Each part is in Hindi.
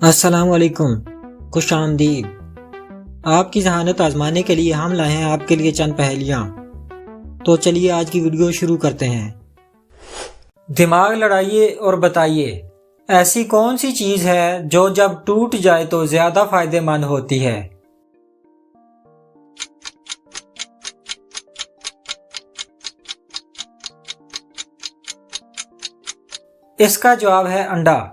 अस्सलाम वालेकुम, खुश आमदीद। आपकी जहानत आजमाने के लिए हम लाए हैं आपके लिए चंद पहेलियाँ। तो चलिए आज की वीडियो शुरू करते हैं। दिमाग लड़ाइए और बताइए, ऐसी कौन सी चीज़ है जो जब टूट जाए तो ज़्यादा फायदेमंद होती है? इसका जवाब है अंडा।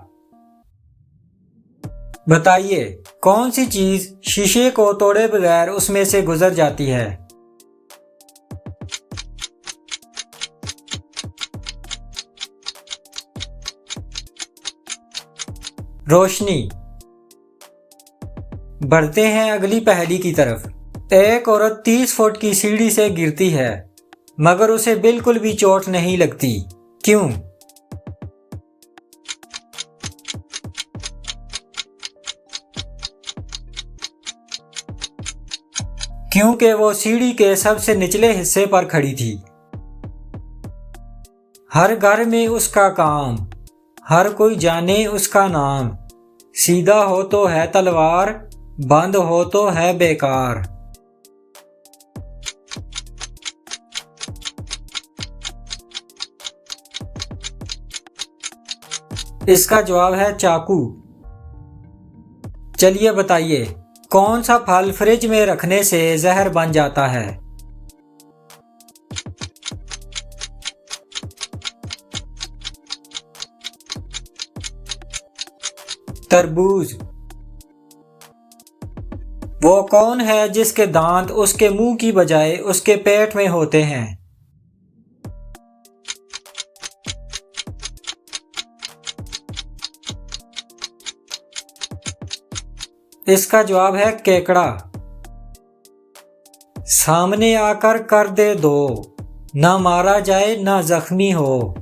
बताइए, कौन सी चीज शीशे को तोड़े बगैर उसमें से गुजर जाती है? रोशनी। बढ़ते हैं अगली पहेली की तरफ। एक औरत 30 फुट की सीढ़ी से गिरती है मगर उसे बिल्कुल भी चोट नहीं लगती, क्यों? क्योंकि वो सीढ़ी के सबसे निचले हिस्से पर खड़ी थी। हर घर में उसका काम, हर कोई जाने उसका नाम। सीधा हो तो है तलवार, बंद हो तो है बेकार। इसका जवाब है चाकू। चलिए बताइए, कौन सा फल फ्रिज में रखने से जहर बन जाता है? तरबूज। वो कौन है जिसके दांत उसके मुंह की बजाय उसके पेट में होते हैं? इसका जवाब है केकड़ा। सामने आकर कर दे दो, ना मारा जाए ना जख्मी हो।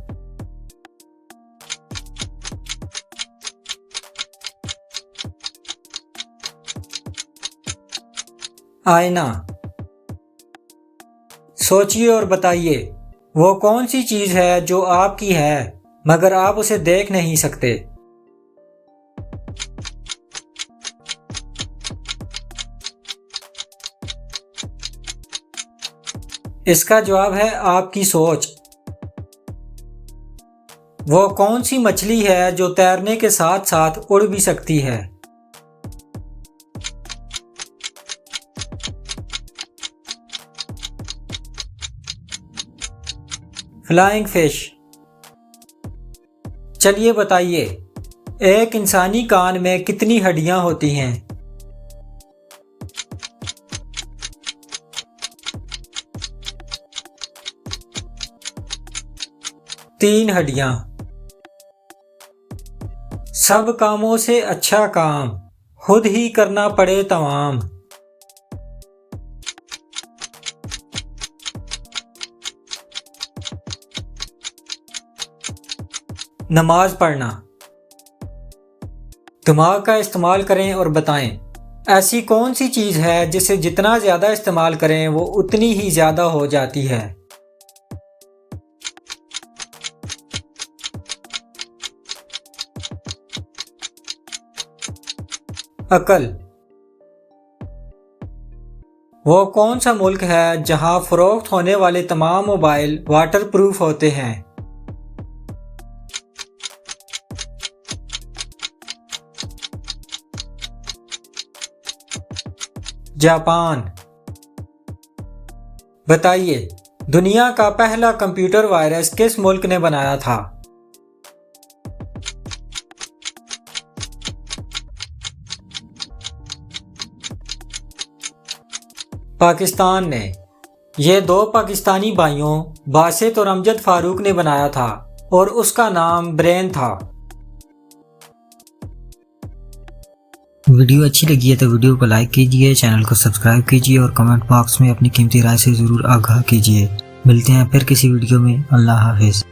आईना। सोचिए और बताइए, वो कौन सी चीज है जो आपकी है मगर आप उसे देख नहीं सकते? इसका जवाब है आपकी सोच। वो कौन सी मछली है जो तैरने के साथ साथ उड़ भी सकती है? Flying fish. चलिए बताइए, एक इंसानी कान में कितनी हड्डियां होती हैं? तीन हड्डियां। सब कामों से अच्छा काम, खुद ही करना पड़े तमाम। नमाज पढ़ना। दिमाग का इस्तेमाल करें और बताएं, ऐसी कौन सी चीज है जिसे जितना ज्यादा इस्तेमाल करें वो उतनी ही ज्यादा हो जाती है? अकल। वो कौन सा मुल्क है जहां फरोख्त होने वाले तमाम मोबाइल वाटरप्रूफ होते हैं? जापान। बताइए, दुनिया का पहला कंप्यूटर वायरस किस मुल्क ने बनाया था? पाकिस्तान ने। ये दो पाकिस्तानी भाइयों बासित और अमजद फारूक ने बनाया था और उसका नाम ब्रेन था। वीडियो अच्छी लगी है तो वीडियो को लाइक कीजिए, चैनल को सब्सक्राइब कीजिए और कमेंट बॉक्स में अपनी कीमती राय से ज़रूर आगाह कीजिए। मिलते हैं फिर किसी वीडियो में। अल्लाह हाफिज़।